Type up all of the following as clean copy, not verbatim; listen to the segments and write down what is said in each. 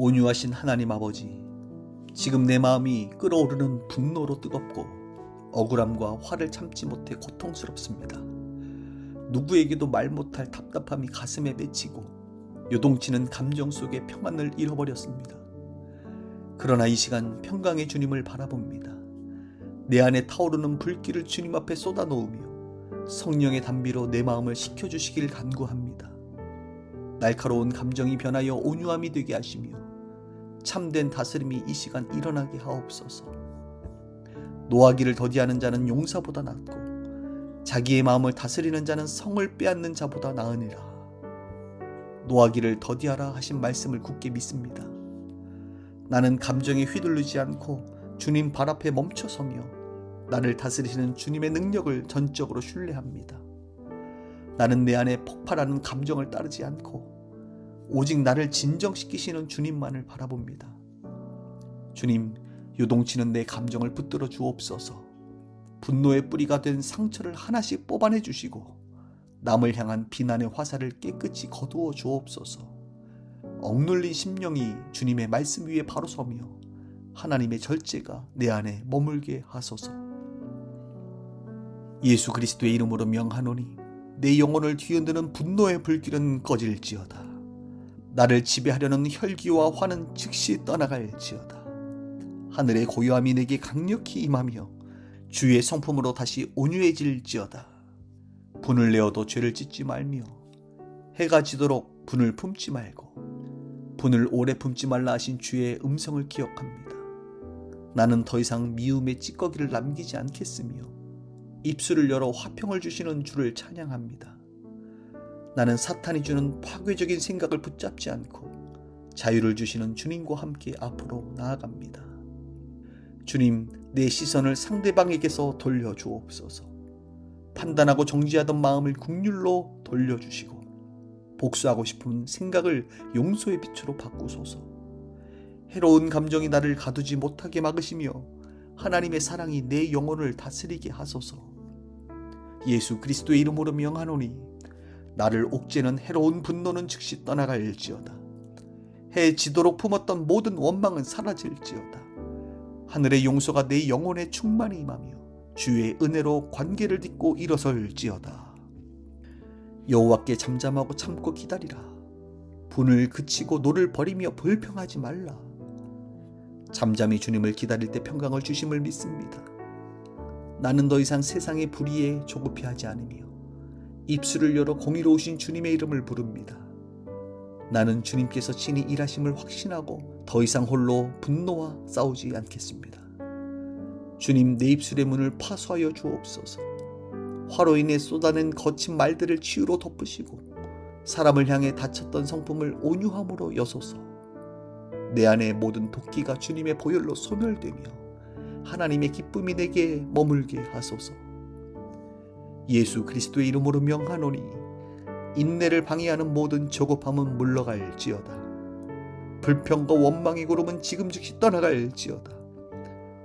온유하신 하나님 아버지, 지금 내 마음이 끓어오르는 분노로 뜨겁고 억울함과 화를 참지 못해 고통스럽습니다. 누구에게도 말 못할 답답함이 가슴에 맺히고 요동치는 감정 속에 평안을 잃어버렸습니다. 그러나 이 시간 평강의 주님을 바라봅니다. 내 안에 타오르는 불길을 주님 앞에 쏟아놓으며 성령의 단비로 내 마음을 식혀주시길 간구합니다. 날카로운 감정이 변하여 온유함이 되게 하시며 참된 다스림이 이 시간 일어나게 하옵소서. 노하기를 더디하는 자는 용사보다 낫고 자기의 마음을 다스리는 자는 성을 빼앗는 자보다 나으니라. 노하기를 더디하라 하신 말씀을 굳게 믿습니다. 나는 감정에 휘둘리지 않고 주님 발 앞에 멈춰서며 나를 다스리시는 주님의 능력을 전적으로 신뢰합니다. 나는 내 안에 폭발하는 감정을 따르지 않고 오직 나를 진정시키시는 주님만을 바라봅니다. 주님, 요동치는 내 감정을 붙들어 주옵소서. 분노의 뿌리가 된 상처를 하나씩 뽑아내 주시고 남을 향한 비난의 화살을 깨끗이 거두어 주옵소서. 억눌린 심령이 주님의 말씀 위에 바로 서며 하나님의 절제가 내 안에 머물게 하소서. 예수 그리스도의 이름으로 명하노니 내 영혼을 뒤흔드는 분노의 불길은 꺼질지어다. 나를 지배하려는 혈기와 화는 즉시 떠나갈지어다. 하늘의 고요함이 내게 강력히 임하며 주의 성품으로 다시 온유해질지어다. 분을 내어도 죄를 짓지 말며 해가 지도록 분을 품지 말고 분을 오래 품지 말라 하신 주의 음성을 기억합니다. 나는 더 이상 미움의 찌꺼기를 남기지 않겠으며 입술을 열어 화평을 주시는 주를 찬양합니다. 나는 사탄이 주는 파괴적인 생각을 붙잡지 않고 자유를 주시는 주님과 함께 앞으로 나아갑니다. 주님, 내 시선을 상대방에게서 돌려주옵소서. 판단하고 정죄하던 마음을 긍휼로 돌려주시고 복수하고 싶은 생각을 용서의 빛으로 바꾸소서. 해로운 감정이 나를 가두지 못하게 막으시며 하나님의 사랑이 내 영혼을 다스리게 하소서. 예수 그리스도의 이름으로 명하노니 나를 옥죄는 해로운 분노는 즉시 떠나갈지어다. 해 지도록 품었던 모든 원망은 사라질지어다. 하늘의 용서가 내 영혼에 충만히 임하며 주의 은혜로 관계를 딛고 일어설지어다. 여호와께 잠잠하고 참고 기다리라. 분을 그치고 노를 버리며 불평하지 말라. 잠잠히 주님을 기다릴 때 평강을 주심을 믿습니다. 나는 더 이상 세상의 불의에 조급해하지 않으며 입술을 열어 공의로우신 주님의 이름을 부릅니다. 나는 주님께서 친히 일하심을 확신하고 더 이상 홀로 분노와 싸우지 않겠습니다. 주님, 내 입술의 문을 파수하여 주옵소서. 화로 인해 쏟아낸 거친 말들을 치유로 덮으시고 사람을 향해 다쳤던 성품을 온유함으로 여소서. 내 안의 모든 도끼가 주님의 보혈로 소멸되며 하나님의 기쁨이 내게 머물게 하소서. 예수 그리스도의 이름으로 명하노니 인내를 방해하는 모든 조급함은 물러갈지어다. 불평과 원망의 구름은 지금 즉시 떠나갈지어다.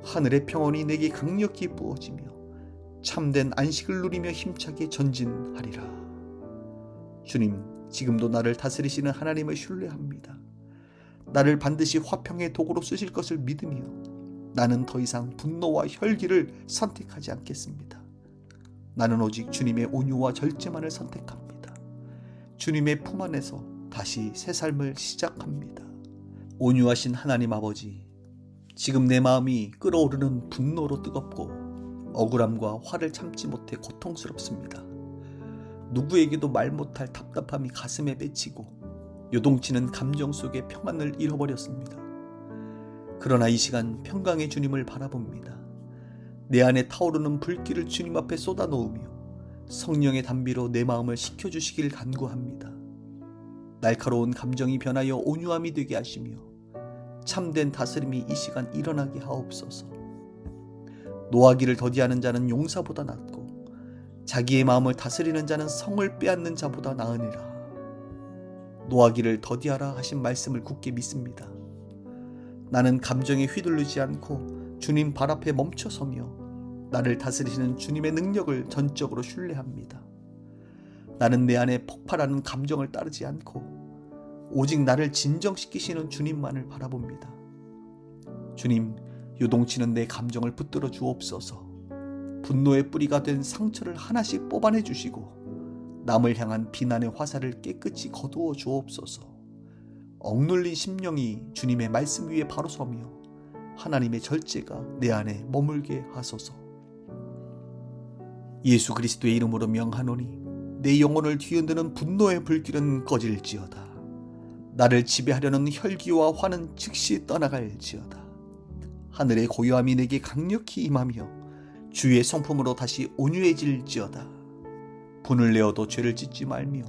하늘의 평온이 내게 강력히 부어지며 참된 안식을 누리며 힘차게 전진하리라. 주님, 지금도 나를 다스리시는 하나님을 신뢰합니다. 나를 반드시 화평의 도구로 쓰실 것을 믿으며 나는 더 이상 분노와 혈기를 선택하지 않겠습니다. 나는 오직 주님의 온유와 절제만을 선택합니다. 주님의 품 안에서 다시 새 삶을 시작합니다. 온유하신 하나님 아버지, 지금 내 마음이 끓어오르는 분노로 뜨겁고 억울함과 화를 참지 못해 고통스럽습니다. 누구에게도 말 못할 답답함이 가슴에 맺히고 요동치는 감정 속에 평안을 잃어버렸습니다. 그러나 이 시간 평강의 주님을 바라봅니다. 내 안에 타오르는 불길을 주님 앞에 쏟아놓으며 성령의 단비로 내 마음을 식혀주시길 간구합니다. 날카로운 감정이 변하여 온유함이 되게 하시며 참된 다스림이 이 시간 일어나게 하옵소서. 노하기를 더디하는 자는 용사보다 낫고 자기의 마음을 다스리는 자는 성을 빼앗는 자보다 나으니라. 노하기를 더디하라 하신 말씀을 굳게 믿습니다. 나는 감정에 휘둘리지 않고 주님 발 앞에 멈춰서며 나를 다스리시는 주님의 능력을 전적으로 신뢰합니다. 나는 내 안에 폭발하는 감정을 따르지 않고 오직 나를 진정시키시는 주님만을 바라봅니다. 주님, 요동치는 내 감정을 붙들어 주옵소서. 분노의 뿌리가 된 상처를 하나씩 뽑아내 주시고 남을 향한 비난의 화살을 깨끗이 거두어 주옵소서. 억눌린 심령이 주님의 말씀 위에 바로 서며 하나님의 절제가 내 안에 머물게 하소서. 예수 그리스도의 이름으로 명하노니 내 영혼을 뒤흔드는 분노의 불길은 꺼질지어다. 나를 지배하려는 혈기와 화는 즉시 떠나갈지어다. 하늘의 고요함이 내게 강력히 임하며 주의 성품으로 다시 온유해질지어다. 분을 내어도 죄를 짓지 말며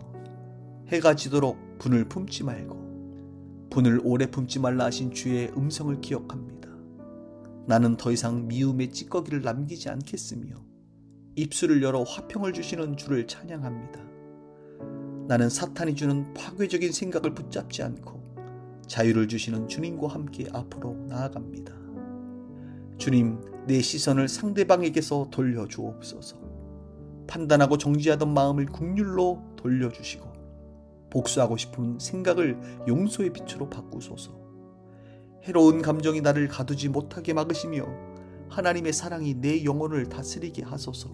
해가 지도록 분을 품지 말고 분을 오래 품지 말라 하신 주의 음성을 기억합니다. 나는 더 이상 미움의 찌꺼기를 남기지 않겠으며 입술을 열어 화평을 주시는 주를 찬양합니다. 나는 사탄이 주는 파괴적인 생각을 붙잡지 않고 자유를 주시는 주님과 함께 앞으로 나아갑니다. 주님, 내 시선을 상대방에게서 돌려주옵소서. 판단하고 정죄하던 마음을 긍휼로 돌려주시고 복수하고 싶은 생각을 용서의 빛으로 바꾸소서. 해로운 감정이 나를 가두지 못하게 막으시며 하나님의 사랑이 내 영혼을 다스리게 하소서.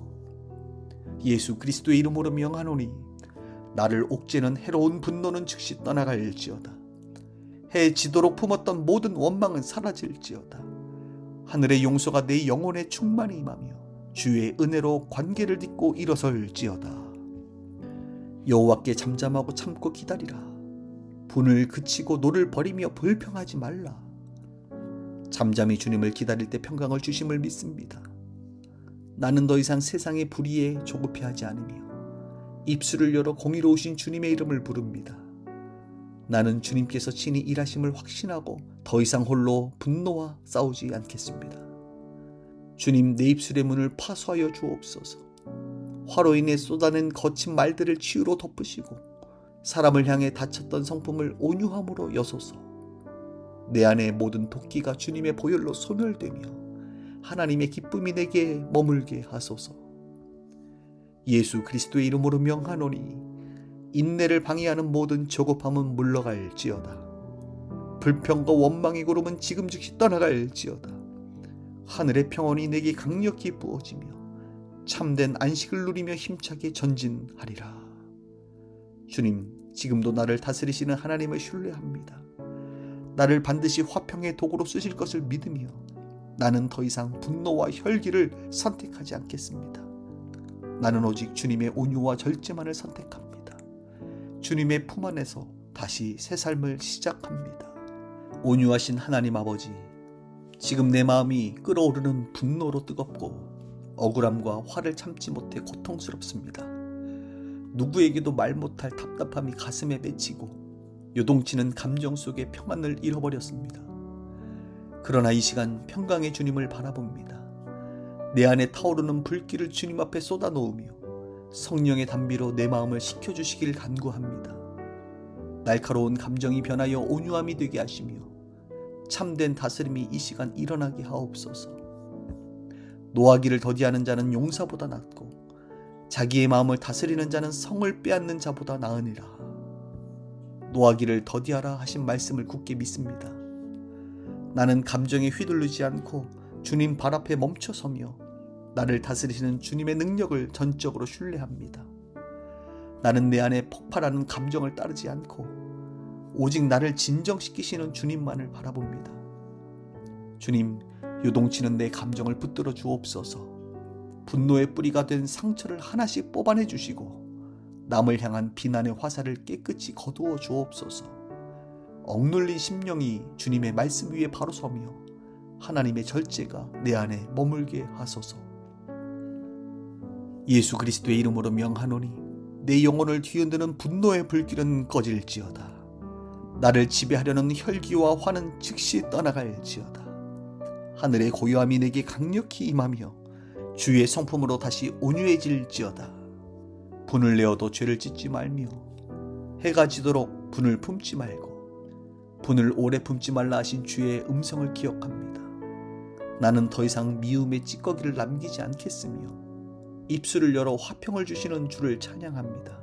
예수 그리스도의 이름으로 명하노니 나를 옥죄는 해로운 분노는 즉시 떠나갈지어다. 해 지도록 품었던 모든 원망은 사라질지어다. 하늘의 용서가 내 영혼에 충만히 임하며 주의 은혜로 관계를 딛고 일어설지어다. 여호와께 잠잠하고 참고 기다리라. 분을 그치고 노를 버리며 불평하지 말라. 잠잠히 주님을 기다릴 때 평강을 주심을 믿습니다. 나는 더 이상 세상의 불의에 조급해하지 않으며 입술을 열어 공의로우신 주님의 이름을 부릅니다. 나는 주님께서 친히 일하심을 확신하고 더 이상 홀로 분노와 싸우지 않겠습니다. 주님, 내 입술의 문을 파수하여 주옵소서. 화로 인해 쏟아낸 거친 말들을 치유로 덮으시고 사람을 향해 다쳤던 성품을 온유함으로 여소서. 내 안의 모든 도끼가 주님의 보혈로 소멸되며 하나님의 기쁨이 내게 머물게 하소서. 예수 그리스도의 이름으로 명하노니 인내를 방해하는 모든 조급함은 물러갈지어다. 불평과 원망의 구름은 지금 즉시 떠나갈지어다. 하늘의 평온이 내게 강력히 부어지며 참된 안식을 누리며 힘차게 전진하리라. 주님, 지금도 나를 다스리시는 하나님을 신뢰합니다. 나를 반드시 화평의 도구로 쓰실 것을 믿으며 나는 더 이상 분노와 혈기를 선택하지 않겠습니다. 나는 오직 주님의 온유와 절제만을 선택합니다. 주님의 품 안에서 다시 새 삶을 시작합니다. 온유하신 하나님 아버지, 지금 내 마음이 끓어오르는 분노로 뜨겁고 억울함과 화를 참지 못해 고통스럽습니다. 누구에게도 말 못할 답답함이 가슴에 맺히고 요동치는 감정 속에 평안을 잃어버렸습니다. 그러나 이 시간 평강의 주님을 바라봅니다. 내 안에 타오르는 불길을 주님 앞에 쏟아놓으며 성령의 단비로 내 마음을 식혀주시길 간구합니다. 날카로운 감정이 변하여 온유함이 되게 하시며 참된 다스림이 이 시간 일어나게 하옵소서. 노하기를 더디하는 자는 용사보다 낫고 자기의 마음을 다스리는 자는 성을 빼앗는 자보다 나으니라. 노하기를 더디하라 하신 말씀을 굳게 믿습니다. 나는 감정에 휘둘리지 않고 주님 발 앞에 멈춰서며 나를 다스리시는 주님의 능력을 전적으로 신뢰합니다. 나는 내 안에 폭발하는 감정을 따르지 않고 오직 나를 진정시키시는 주님만을 바라봅니다. 주님, 요동치는 내 감정을 붙들어 주옵소서. 분노의 뿌리가 된 상처를 하나씩 뽑아내 주시고 남을 향한 비난의 화살을 깨끗이 거두어 주옵소서. 억눌린 심령이 주님의 말씀 위에 바로 서며 하나님의 절제가 내 안에 머물게 하소서. 예수 그리스도의 이름으로 명하노니 내 영혼을 뒤흔드는 분노의 불길은 꺼질지어다. 나를 지배하려는 혈기와 화는 즉시 떠나갈지어다. 하늘의 고요함이 내게 강력히 임하며 주의 성품으로 다시 온유해질지어다. 분을 내어도 죄를 짓지 말며 해가 지도록 분을 품지 말고 분을 오래 품지 말라 하신 주의 음성을 기억합니다. 나는 더 이상 미움의 찌꺼기를 남기지 않겠으며 입술을 열어 화평을 주시는 주를 찬양합니다.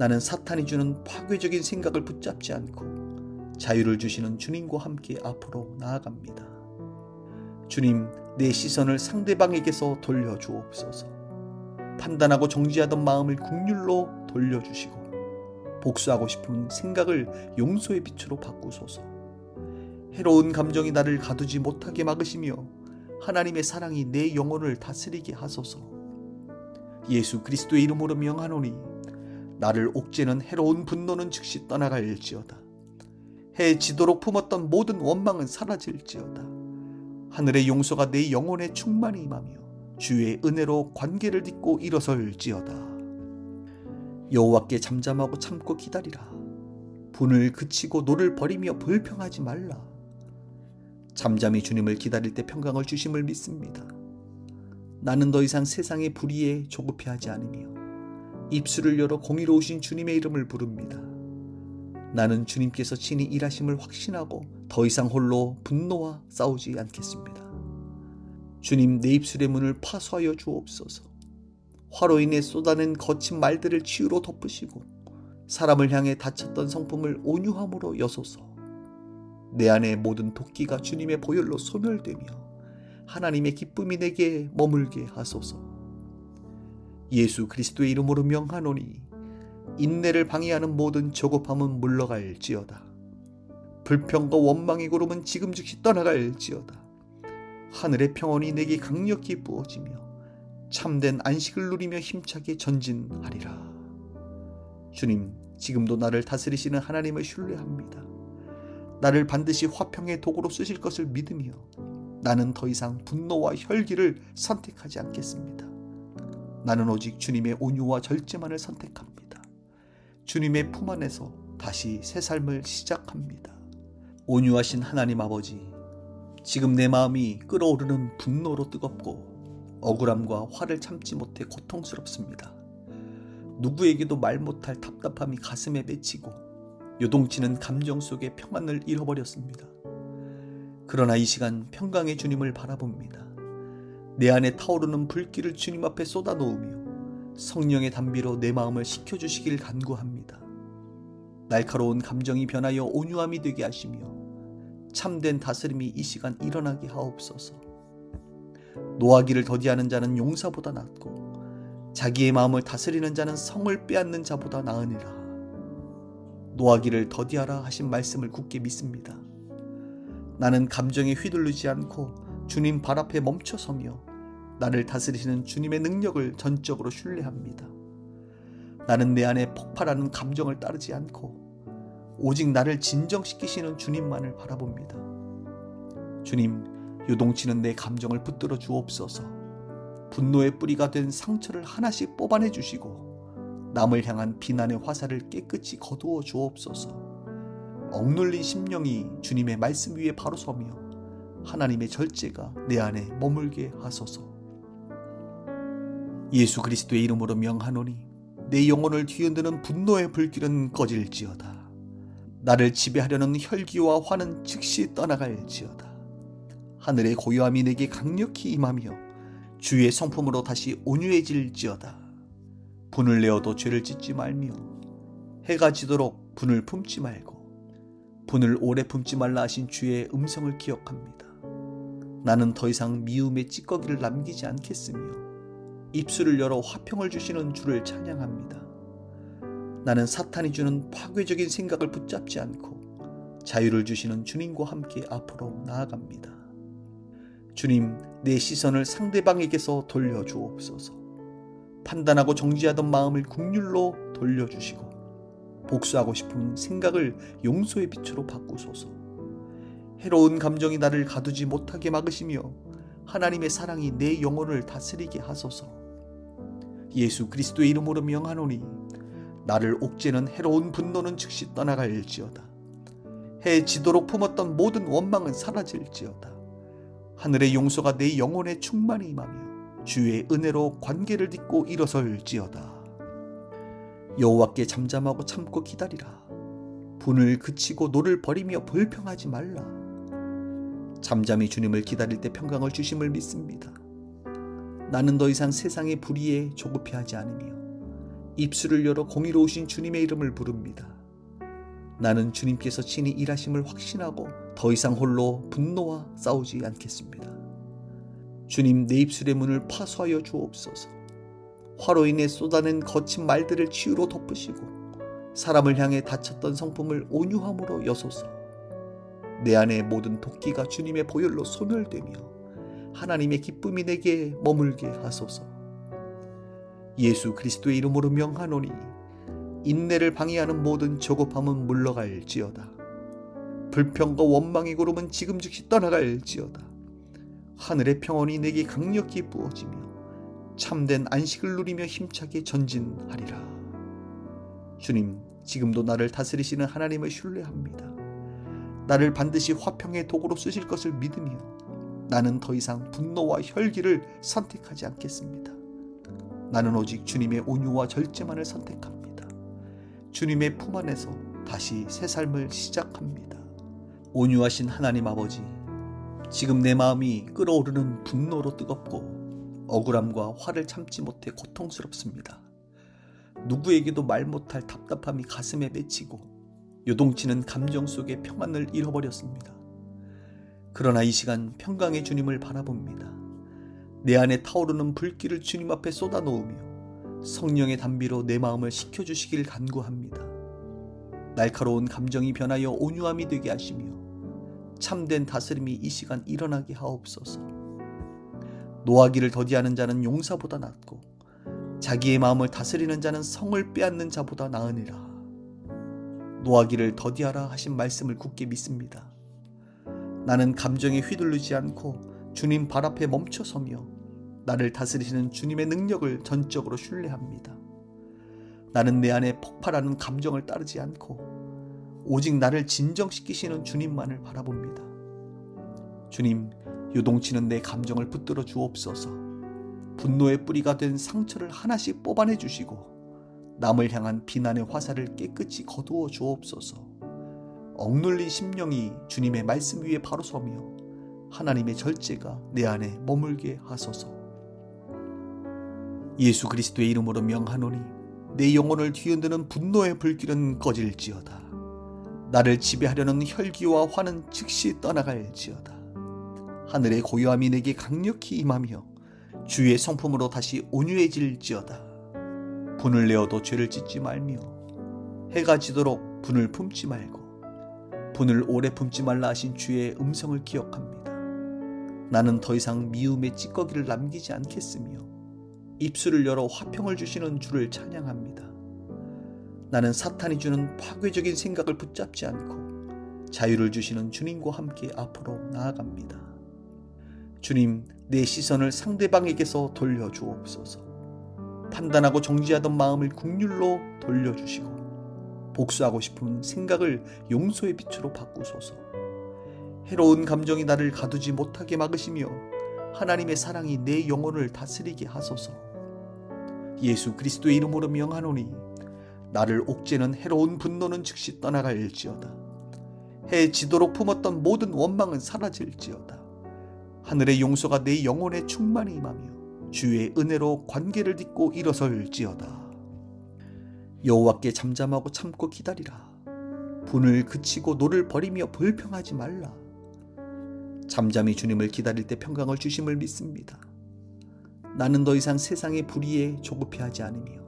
나는 사탄이 주는 파괴적인 생각을 붙잡지 않고 자유를 주시는 주님과 함께 앞으로 나아갑니다. 주님, 내 시선을 상대방에게서 돌려주옵소서. 판단하고 정죄하던 마음을 긍휼로 돌려주시고 복수하고 싶은 생각을 용서의 빛으로 바꾸소서. 해로운 감정이 나를 가두지 못하게 막으시며 하나님의 사랑이 내 영혼을 다스리게 하소서. 예수 그리스도의 이름으로 명하노니 나를 옥죄는 해로운 분노는 즉시 떠나갈지어다. 해지도록 품었던 모든 원망은 사라질지어다. 하늘의 용서가 내 영혼에 충만히 임하며 주의 은혜로 관계를 딛고 일어설지어다. 여호와께 잠잠하고 참고 기다리라. 분을 그치고 노를 버리며 불평하지 말라. 잠잠히 주님을 기다릴 때 평강을 주심을 믿습니다. 나는 더 이상 세상의 불의에 조급해하지 않으며 입술을 열어 공의로우신 주님의 이름을 부릅니다. 나는 주님께서 친히 일하심을 확신하고 더 이상 홀로 분노와 싸우지 않겠습니다. 주님, 내 입술의 문을 파수하여 주옵소서. 화로 인해 쏟아낸 거친 말들을 치유로 덮으시고 사람을 향해 다쳤던 성품을 온유함으로 여소서. 내 안의 모든 도끼가 주님의 보혈로 소멸되며 하나님의 기쁨이 내게 머물게 하소서. 예수 그리스도의 이름으로 명하노니 인내를 방해하는 모든 저급함은 물러갈지어다. 불평과 원망의 구름은 지금 즉시 떠나갈지어다. 하늘의 평온이 내게 강력히 부어지며 참된 안식을 누리며 힘차게 전진하리라. 주님, 지금도 나를 다스리시는 하나님을 신뢰합니다. 나를 반드시 화평의 도구로 쓰실 것을 믿으며 나는 더 이상 분노와 혈기를 선택하지 않겠습니다. 나는 오직 주님의 온유와 절제만을 선택합니다. 주님의 품 안에서 다시 새 삶을 시작합니다. 온유하신 하나님 아버지, 지금 내 마음이 끓어오르는 분노로 뜨겁고 억울함과 화를 참지 못해 고통스럽습니다. 누구에게도 말 못할 답답함이 가슴에 맺히고 요동치는 감정 속에 평안을 잃어버렸습니다. 그러나 이 시간 평강의 주님을 바라봅니다. 내 안에 타오르는 불길을 주님 앞에 쏟아놓으며 성령의 단비로 내 마음을 식혀주시길 간구합니다. 날카로운 감정이 변하여 온유함이 되게 하시며 참된 다스림이 이 시간 일어나게 하옵소서. 노하기를 더디하는 자는 용사보다 낫고 자기의 마음을 다스리는 자는 성을 빼앗는 자보다 나으니라. 노하기를 더디하라 하신 말씀을 굳게 믿습니다. 나는 감정에 휘둘리지 않고 주님 발 앞에 멈춰서며 나를 다스리시는 주님의 능력을 전적으로 신뢰합니다. 나는 내 안에 폭발하는 감정을 따르지 않고 오직 나를 진정시키시는 주님만을 바라봅니다. 주님, 요동치는 내 감정을 붙들어 주옵소서. 분노의 뿌리가 된 상처를 하나씩 뽑아내 주시고 남을 향한 비난의 화살을 깨끗이 거두어 주옵소서. 억눌린 심령이 주님의 말씀 위에 바로 서며 하나님의 절제가 내 안에 머물게 하소서. 예수 그리스도의 이름으로 명하노니 내 영혼을 뒤흔드는 분노의 불길은 꺼질지어다. 나를 지배하려는 혈기와 화는 즉시 떠나갈지어다. 하늘의 고요함이 내게 강력히 임하며 주의 성품으로 다시 온유해질지어다. 분을 내어도 죄를 짓지 말며 해가 지도록 분을 품지 말고 분을 오래 품지 말라 하신 주의 음성을 기억합니다. 나는 더 이상 미움의 찌꺼기를 남기지 않겠으며 입술을 열어 화평을 주시는 주를 찬양합니다. 나는 사탄이 주는 파괴적인 생각을 붙잡지 않고 자유를 주시는 주님과 함께 앞으로 나아갑니다. 주님, 내 시선을 상대방에게서 돌려주옵소서. 판단하고 정죄하던 마음을 긍휼로 돌려주시고 복수하고 싶은 생각을 용서의 빛으로 바꾸소서. 해로운 감정이 나를 가두지 못하게 막으시며 하나님의 사랑이 내 영혼을 다스리게 하소서. 예수 그리스도의 이름으로 명하노니 나를 옥죄는 해로운 분노는 즉시 떠나갈지어다. 해 지도록 품었던 모든 원망은 사라질지어다. 하늘의 용서가 내 영혼에 충만히 임하며 주의 은혜로 관계를 딛고 일어설지어다. 여호와께 잠잠하고 참고 기다리라. 분을 그치고 노를 버리며 불평하지 말라. 잠잠히 주님을 기다릴 때 평강을 주심을 믿습니다. 나는 더 이상 세상의 불의에 조급해하지 않으며 입술을 열어 공의로우신 주님의 이름을 부릅니다. 나는 주님께서 친히 일하심을 확신하고 더 이상 홀로 분노와 싸우지 않겠습니다. 주님, 내 입술의 문을 파수하여 주옵소서. 화로 인해 쏟아낸 거친 말들을 치유로 덮으시고 사람을 향해 다쳤던 성품을 온유함으로 여소서. 내 안의 모든 도끼가 주님의 보혈로 소멸되며 하나님의 기쁨이 내게 머물게 하소서. 예수 그리스도의 이름으로 명하노니 인내를 방해하는 모든 조급함은 물러갈지어다. 불평과 원망의 구름은 지금 즉시 떠나갈지어다. 하늘의 평온이 내게 강력히 부어지며 참된 안식을 누리며 힘차게 전진하리라. 주님, 지금도 나를 다스리시는 하나님을 신뢰합니다. 나를 반드시 화평의 도구로 쓰실 것을 믿으며 나는 더 이상 분노와 혈기를 선택하지 않겠습니다. 나는 오직 주님의 온유와 절제만을 선택합니다. 주님의 품 안에서 다시 새 삶을 시작합니다. 온유하신 하나님 아버지, 지금 내 마음이 끓어오르는 분노로 뜨겁고 억울함과 화를 참지 못해 고통스럽습니다. 누구에게도 말 못할 답답함이 가슴에 맺히고 요동치는 감정 속에 평안을 잃어버렸습니다. 그러나 이 시간 평강의 주님을 바라봅니다. 내 안에 타오르는 불길을 주님 앞에 쏟아놓으며 성령의 단비로 내 마음을 식혀주시길 간구합니다. 날카로운 감정이 변하여 온유함이 되게 하시며 참된 다스림이 이 시간 일어나게 하옵소서. 노하기를 더디하는 자는 용사보다 낫고 자기의 마음을 다스리는 자는 성을 빼앗는 자보다 나으니라. 노하기를 더디하라 하신 말씀을 굳게 믿습니다. 나는 감정에 휘둘리지 않고 주님 발 앞에 멈춰서며 나를 다스리시는 주님의 능력을 전적으로 신뢰합니다. 나는 내 안에 폭발하는 감정을 따르지 않고 오직 나를 진정시키시는 주님만을 바라봅니다. 주님, 요동치는 내 감정을 붙들어 주옵소서. 분노의 뿌리가 된 상처를 하나씩 뽑아내 주시고 남을 향한 비난의 화살을 깨끗이 거두어 주옵소서. 억눌린 심령이 주님의 말씀 위에 바로 서며 하나님의 절제가 내 안에 머물게 하소서. 예수 그리스도의 이름으로 명하노니 내 영혼을 뒤흔드는 분노의 불길은 꺼질지어다. 나를 지배하려는 혈기와 화는 즉시 떠나갈지어다. 하늘의 고요함이 내게 강력히 임하며 주의 성품으로 다시 온유해질지어다. 분을 내어도 죄를 짓지 말며 해가 지도록 분을 품지 말고 분을 오래 품지 말라 하신 주의 음성을 기억합니다. 나는 더 이상 미움의 찌꺼기를 남기지 않겠으며 입술을 열어 화평을 주시는 주를 찬양합니다. 나는 사탄이 주는 파괴적인 생각을 붙잡지 않고 자유를 주시는 주님과 함께 앞으로 나아갑니다. 주님, 내 시선을 상대방에게서 돌려주옵소서. 판단하고 정죄하던 마음을 긍휼로 돌려주시고 복수하고 싶은 생각을 용서의 빛으로 바꾸소서. 해로운 감정이 나를 가두지 못하게 막으시며 하나님의 사랑이 내 영혼을 다스리게 하소서. 예수 그리스도의 이름으로 명하노니 나를 옥죄는 해로운 분노는 즉시 떠나갈지어다. 해 지도록 품었던 모든 원망은 사라질지어다. 하늘의 용서가 내 영혼에 충만히 임하며 주의 은혜로 관계를 딛고 일어설지어다. 여호와께 잠잠하고 참고 기다리라. 분을 그치고 노를 버리며 불평하지 말라. 잠잠히 주님을 기다릴 때 평강을 주심을 믿습니다. 나는 더 이상 세상의 불의에 조급해하지 않으며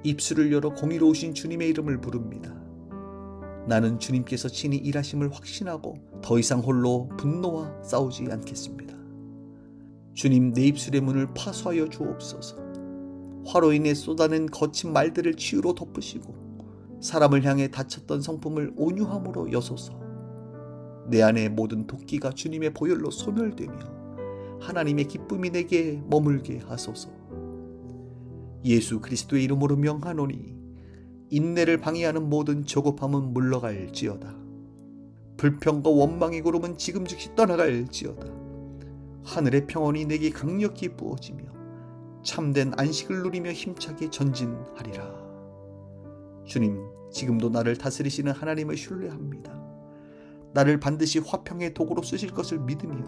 입술을 열어 공의로우신 주님의 이름을 부릅니다. 나는 주님께서 친히 일하심을 확신하고 더 이상 홀로 분노와 싸우지 않겠습니다. 주님, 내 입술의 문을 파수하여 주옵소서. 화로 인해 쏟아낸 거친 말들을 치유로 덮으시고 사람을 향해 다쳤던 성품을 온유함으로 여소서. 내 안의 모든 도끼가 주님의 보혈로 소멸되며 하나님의 기쁨이 내게 머물게 하소서. 예수 그리스도의 이름으로 명하노니 인내를 방해하는 모든 조급함은 물러갈지어다. 불평과 원망의 구름은 지금 즉시 떠나갈지어다. 하늘의 평온이 내게 강력히 부어지며 참된 안식을 누리며 힘차게 전진하리라. 주님, 지금도 나를 다스리시는 하나님을 신뢰합니다. 나를 반드시 화평의 도구로 쓰실 것을 믿으며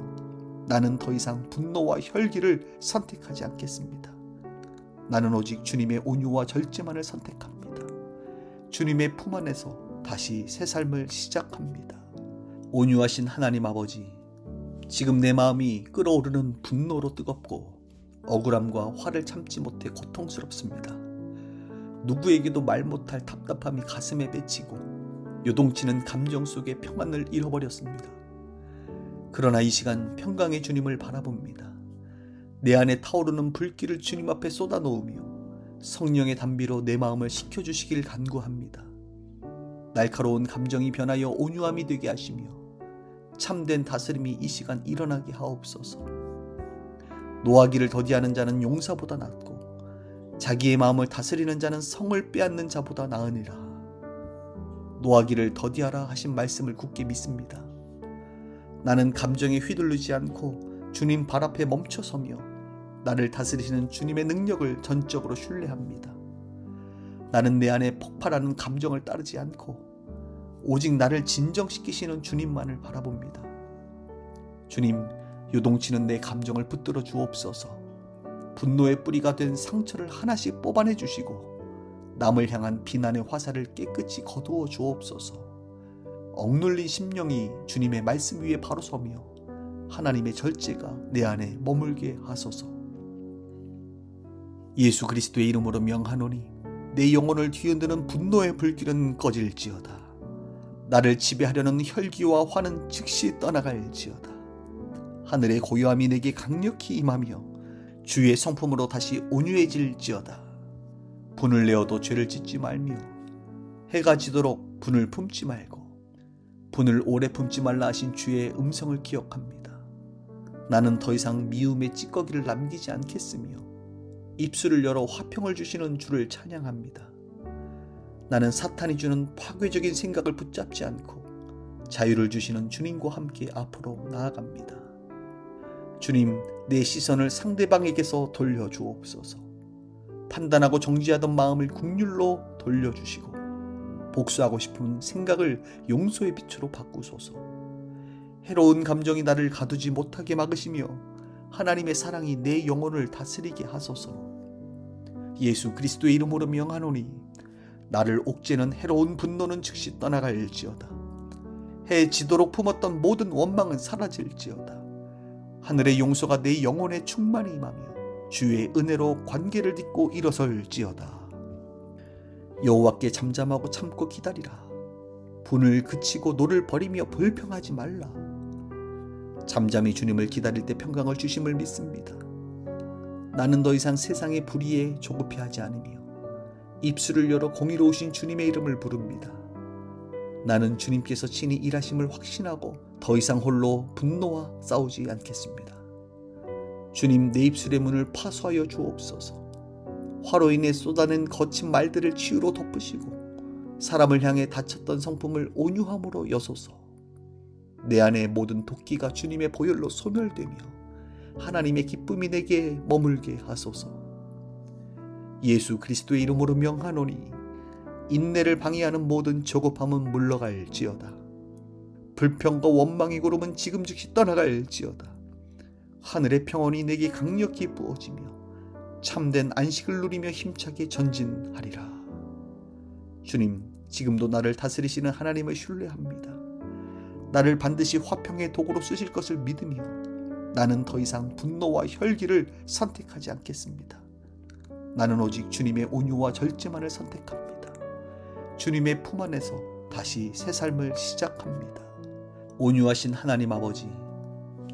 나는 더 이상 분노와 혈기를 선택하지 않겠습니다. 나는 오직 주님의 온유와 절제만을 선택합니다. 주님의 품 안에서 다시 새 삶을 시작합니다. 온유하신 하나님 아버지, 지금 내 마음이 끓어오르는 분노로 뜨겁고 억울함과 화를 참지 못해 고통스럽습니다. 누구에게도 말 못할 답답함이 가슴에 맺히고 요동치는 감정 속에 평안을 잃어버렸습니다. 그러나 이 시간 평강의 주님을 바라봅니다. 내 안에 타오르는 불길을 주님 앞에 쏟아놓으며 성령의 단비로 내 마음을 식혀주시길 간구합니다. 날카로운 감정이 변하여 온유함이 되게 하시며 참된 다스림이 이 시간 일어나게 하옵소서. 노하기를 더디하는 자는 용사보다 낫고 자기의 마음을 다스리는 자는 성을 빼앗는 자보다 나으니라. 노하기를 더디하라 하신 말씀을 굳게 믿습니다. 나는 감정에 휘둘리지 않고 주님 발 앞에 멈춰서며 나를 다스리시는 주님의 능력을 전적으로 신뢰합니다. 나는 내 안에 폭발하는 감정을 따르지 않고 오직 나를 진정시키시는 주님만을 바라봅니다. 주님, 요동치는 내 감정을 붙들어 주옵소서. 분노의 뿌리가 된 상처를 하나씩 뽑아내 주시고 남을 향한 비난의 화살을 깨끗이 거두어 주옵소서. 억눌린 심령이 주님의 말씀 위에 바로 서며 하나님의 절제가 내 안에 머물게 하소서. 예수 그리스도의 이름으로 명하노니 내 영혼을 뒤흔드는 분노의 불길은 꺼질지어다. 나를 지배하려는 혈기와 화는 즉시 떠나갈지어다. 하늘의 고요함이 내게 강력히 임하며 주의 성품으로 다시 온유해질지어다. 분을 내어도 죄를 짓지 말며 해가 지도록 분을 품지 말고 분을 오래 품지 말라 하신 주의 음성을 기억합니다. 나는 더 이상 미움의 찌꺼기를 남기지 않겠으며 입술을 열어 화평을 주시는 주를 찬양합니다. 나는 사탄이 주는 파괴적인 생각을 붙잡지 않고 자유를 주시는 주님과 함께 앞으로 나아갑니다. 주님, 내 시선을 상대방에게서 돌려주옵소서. 판단하고 정죄하던 마음을 긍휼로 돌려주시고 복수하고 싶은 생각을 용서의 빛으로 바꾸소서. 해로운 감정이 나를 가두지 못하게 막으시며 하나님의 사랑이 내 영혼을 다스리게 하소서. 예수 그리스도의 이름으로 명하노니 나를 옥죄는 해로운 분노는 즉시 떠나갈지어다. 해 지도록 품었던 모든 원망은 사라질지어다. 하늘의 용서가 내 영혼에 충만히 임하며 주의 은혜로 관계를 딛고 일어설지어다. 여호와께 잠잠하고 참고 기다리라. 분을 그치고 노를 버리며 불평하지 말라. 잠잠히 주님을 기다릴 때 평강을 주심을 믿습니다. 나는 더 이상 세상의 불의에 조급해하지 않으며 입술을 열어 공의로우신 주님의 이름을 부릅니다. 나는 주님께서 친히 일하심을 확신하고 더 이상 홀로 분노와 싸우지 않겠습니다. 주님, 내 입술의 문을 파수하여 주옵소서. 화로 인해 쏟아낸 거친 말들을 치유로 덮으시고 사람을 향해 다쳤던 성품을 온유함으로 여소서. 내 안의 모든 도끼가 주님의 보혈로 소멸되며 하나님의 기쁨이 내게 머물게 하소서. 예수 그리스도의 이름으로 명하노니 인내를 방해하는 모든 조급함은 물러갈지어다. 불평과 원망의 구름은 지금 즉시 떠나갈지어다. 하늘의 평온이 내게 강력히 부어지며 참된 안식을 누리며 힘차게 전진하리라. 주님, 지금도 나를 다스리시는 하나님을 신뢰합니다. 나를 반드시 화평의 도구로 쓰실 것을 믿으며 나는 더 이상 분노와 혈기를 선택하지 않겠습니다. 나는 오직 주님의 온유와 절제만을 선택합니다. 주님의 품 안에서 다시 새 삶을 시작합니다. 온유하신 하나님 아버지,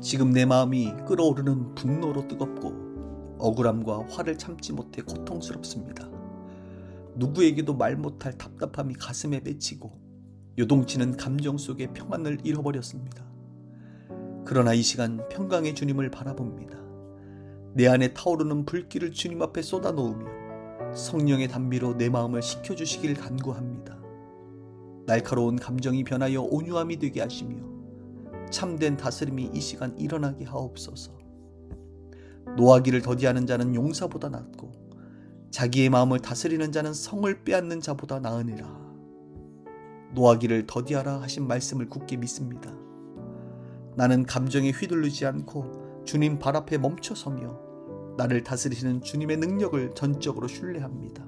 지금 내 마음이 끓어오르는 분노로 뜨겁고 억울함과 화를 참지 못해 고통스럽습니다. 누구에게도 말 못할 답답함이 가슴에 맺히고 요동치는 감정 속에 평안을 잃어버렸습니다. 그러나 이 시간 평강의 주님을 바라봅니다. 내 안에 타오르는 불길을 주님 앞에 쏟아놓으며 성령의 단비로 내 마음을 식혀주시길 간구합니다. 날카로운 감정이 변하여 온유함이 되게 하시며 참된 다스림이 이 시간 일어나게 하옵소서. 노하기를 더디하는 자는 용사보다 낫고 자기의 마음을 다스리는 자는 성을 빼앗는 자보다 나으니라. 노하기를 더디하라 하신 말씀을 굳게 믿습니다. 나는 감정에 휘둘리지 않고 주님 발 앞에 멈춰서며 나를 다스리시는 주님의 능력을 전적으로 신뢰합니다.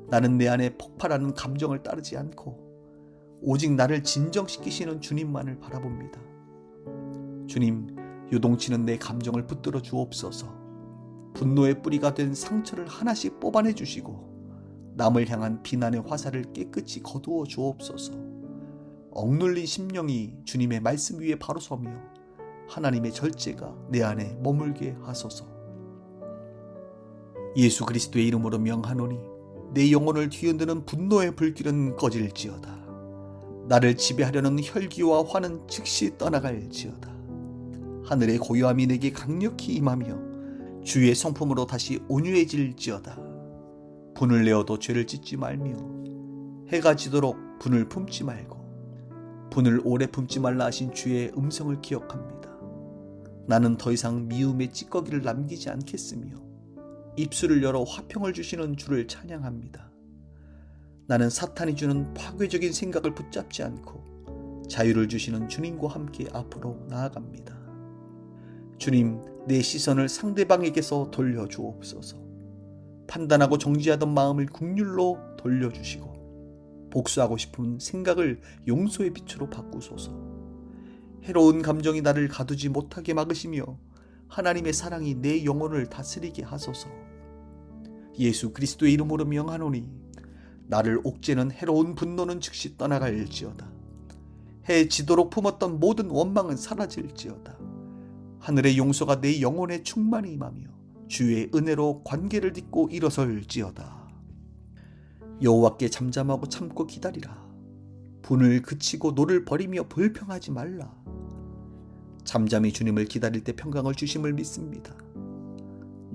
나는 내 안에 폭발하는 감정을 따르지 않고 오직 나를 진정시키시는 주님만을 바라봅니다. 주님, 요동치는 내 감정을 붙들어 주옵소서. 분노의 뿌리가 된 상처를 하나씩 뽑아내 주시고 남을 향한 비난의 화살을 깨끗이 거두어 주옵소서. 억눌린 심령이 주님의 말씀 위에 바로 서며 하나님의 절제가 내 안에 머물게 하소서. 예수 그리스도의 이름으로 명하노니 내 영혼을 뒤흔드는 분노의 불길은 꺼질지어다. 나를 지배하려는 혈기와 화는 즉시 떠나갈지어다. 하늘의 고요함이 내게 강력히 임하며 주의 성품으로 다시 온유해질지어다. 분을 내어도 죄를 짓지 말며 해가 지도록 분을 품지 말고 분을 오래 품지 말라 하신 주의 음성을 기억합니다. 나는 더 이상 미움의 찌꺼기를 남기지 않겠으며 입술을 열어 화평을 주시는 주를 찬양합니다. 나는 사탄이 주는 파괴적인 생각을 붙잡지 않고 자유를 주시는 주님과 함께 앞으로 나아갑니다. 주님, 내 시선을 상대방에게서 돌려주옵소서. 판단하고 정죄하던 마음을 긍휼로 돌려주시고 복수하고 싶은 생각을 용서의 빛으로 바꾸소서. 해로운 감정이 나를 가두지 못하게 막으시며 하나님의 사랑이 내 영혼을 다스리게 하소서. 예수 그리스도의 이름으로 명하노니 나를 옥죄는 해로운 분노는 즉시 떠나갈지어다. 해 지도록 품었던 모든 원망은 사라질지어다. 하늘의 용서가 내 영혼에 충만히 임하며 주의 은혜로 관계를 딛고 일어설지어다. 여호와께 잠잠하고 참고 기다리라. 분을 그치고 노를 버리며 불평하지 말라. 잠잠히 주님을 기다릴 때 평강을 주심을 믿습니다.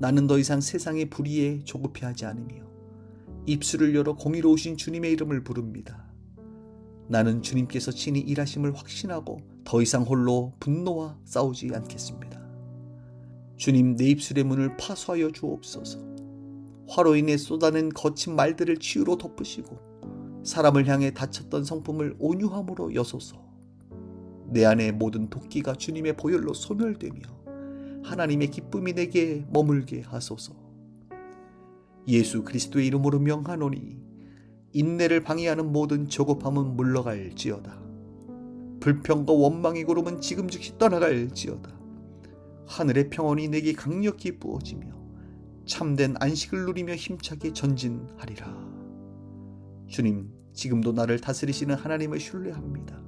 나는 더 이상 세상의 불의에 조급해하지 않으며 입술을 열어 공의로우신 주님의 이름을 부릅니다. 나는 주님께서 친히 일하심을 확신하고 더 이상 홀로 분노와 싸우지 않겠습니다. 주님, 내 입술의 문을 파수하여 주옵소서. 화로 인해 쏟아낸 거친 말들을 치유로 덮으시고 사람을 향해 다쳤던 성품을 온유함으로 여소서. 내 안의 모든 도끼가 주님의 보혈로 소멸되며 하나님의 기쁨이 내게 머물게 하소서. 예수 그리스도의 이름으로 명하노니 인내를 방해하는 모든 조급함은 물러갈지어다. 불평과 원망의 구름은 지금 즉시 떠나갈지어다. 하늘의 평온이 내게 강력히 부어지며 참된 안식을 누리며 힘차게 전진하리라. 주님, 지금도 나를 다스리시는 하나님을 신뢰합니다.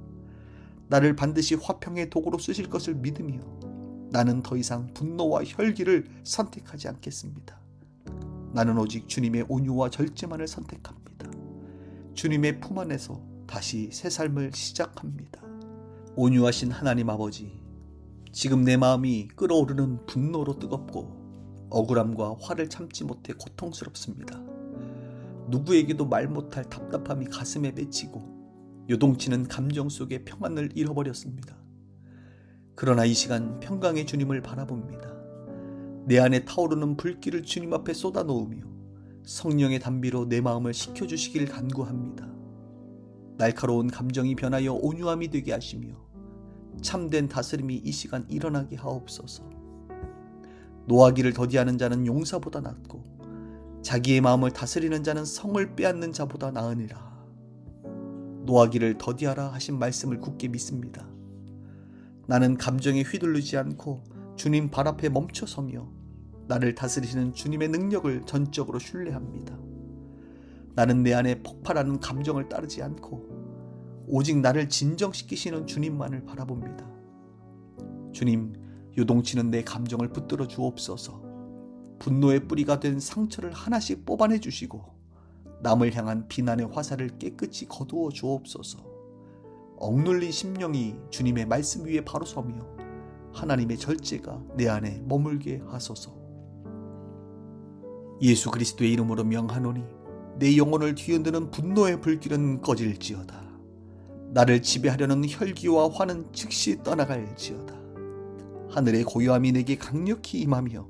나를 반드시 화평의 도구로 쓰실 것을 믿으며 나는 더 이상 분노와 혈기를 선택하지 않겠습니다. 나는 오직 주님의 온유와 절제만을 선택합니다. 주님의 품 안에서 다시 새 삶을 시작합니다. 온유하신 하나님 아버지, 지금 내 마음이 끓어오르는 분노로 뜨겁고 억울함과 화를 참지 못해 고통스럽습니다. 누구에게도 말 못할 답답함이 가슴에 맺히고 요동치는 감정 속에 평안을 잃어버렸습니다. 그러나 이 시간 평강의 주님을 바라봅니다. 내 안에 타오르는 불길을 주님 앞에 쏟아놓으며 성령의 단비로 내 마음을 식혀주시길 간구합니다. 날카로운 감정이 변하여 온유함이 되게 하시며 참된 다스림이 이 시간 일어나게 하옵소서. 노하기를 더디하는 자는 용사보다 낫고 자기의 마음을 다스리는 자는 성을 빼앗는 자보다 나으니라. 노하기를 더디하라 하신 말씀을 굳게 믿습니다. 나는 감정에 휘둘리지 않고 주님 발 앞에 멈춰서며 나를 다스리시는 주님의 능력을 전적으로 신뢰합니다. 나는 내 안에 폭발하는 감정을 따르지 않고 오직 나를 진정시키시는 주님만을 바라봅니다. 주님, 요동치는 내 감정을 붙들어 주옵소서. 분노의 뿌리가 된 상처를 하나씩 뽑아내 주시고 남을 향한 비난의 화살을 깨끗이 거두어 주옵소서. 억눌린 심령이 주님의 말씀 위에 바로 서며 하나님의 절제가 내 안에 머물게 하소서. 예수 그리스도의 이름으로 명하노니 내 영혼을 뒤흔드는 분노의 불길은 꺼질지어다. 나를 지배하려는 혈기와 화는 즉시 떠나갈지어다. 하늘의 고요함이 내게 강력히 임하며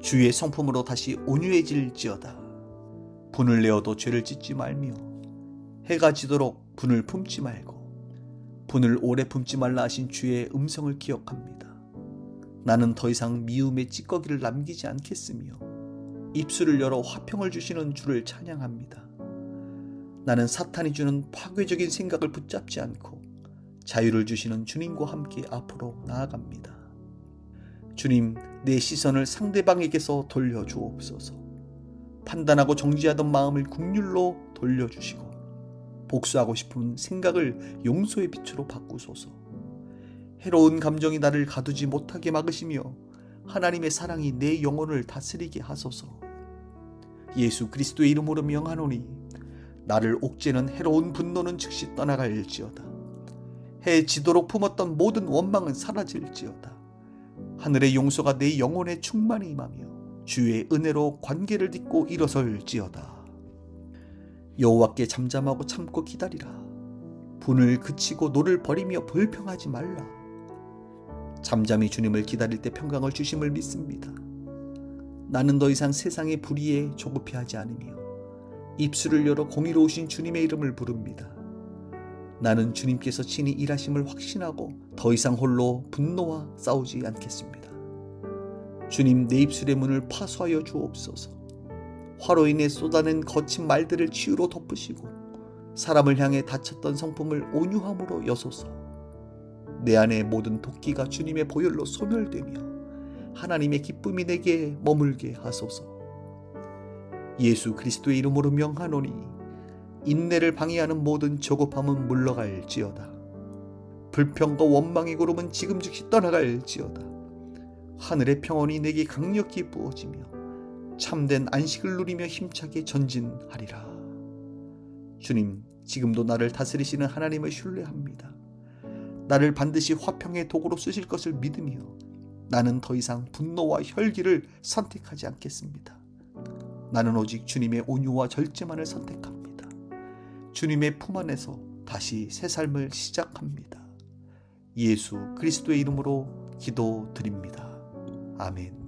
주의 성품으로 다시 온유해질지어다. 분을 내어도 죄를 짓지 말며 해가 지도록 분을 품지 말고 분을 오래 품지 말라 하신 주의 음성을 기억합니다. 나는 더 이상 미움의 찌꺼기를 남기지 않겠으며 입술을 열어 화평을 주시는 주를 찬양합니다. 나는 사탄이 주는 파괴적인 생각을 붙잡지 않고 자유를 주시는 주님과 함께 앞으로 나아갑니다. 주님, 내 시선을 상대방에게서 돌려주옵소서. 판단하고 정죄하던 마음을 긍휼로 돌려주시고 복수하고 싶은 생각을 용서의 빛으로 바꾸소서. 해로운 감정이 나를 가두지 못하게 막으시며 하나님의 사랑이 내 영혼을 다스리게 하소서. 예수 그리스도의 이름으로 명하노니 나를 옥죄는 해로운 분노는 즉시 떠나갈지어다. 해지도록 품었던 모든 원망은 사라질지어다. 하늘의 용서가 내 영혼에 충만히 임하며 주의 은혜로 관계를 딛고 일어설지어다. 여호와께 잠잠하고 참고 기다리라. 분을 그치고 노를 버리며 불평하지 말라. 잠잠히 주님을 기다릴 때 평강을 주심을 믿습니다. 나는 더 이상 세상의 불의에 조급해하지 않으며 입술을 열어 공의로우신 주님의 이름을 부릅니다. 나는 주님께서 친히 일하심을 확신하고 더 이상 홀로 분노와 싸우지 않겠습니다. 주님, 내 입술의 문을 파수하여 주옵소서. 화로 인해 쏟아낸 거친 말들을 치유로 덮으시고 사람을 향해 다쳤던 성품을 온유함으로 여소서. 내 안의 모든 도끼가 주님의 보혈로 소멸되며 하나님의 기쁨이 내게 머물게 하소서. 예수 그리스도의 이름으로 명하노니 인내를 방해하는 모든 조급함은 물러갈지어다. 불평과 원망의 구름은 지금 즉시 떠나갈지어다. 하늘의 평온이 내게 강력히 부어지며 참된 안식을 누리며 힘차게 전진하리라. 주님, 지금도 나를 다스리시는 하나님을 신뢰합니다. 나를 반드시 화평의 도구로 쓰실 것을 믿으며 나는 더 이상 분노와 혈기를 선택하지 않겠습니다. 나는 오직 주님의 온유와 절제만을 선택합니다. 주님의 품 안에서 다시 새 삶을 시작합니다. 예수 그리스도의 이름으로 기도드립니다. 아멘.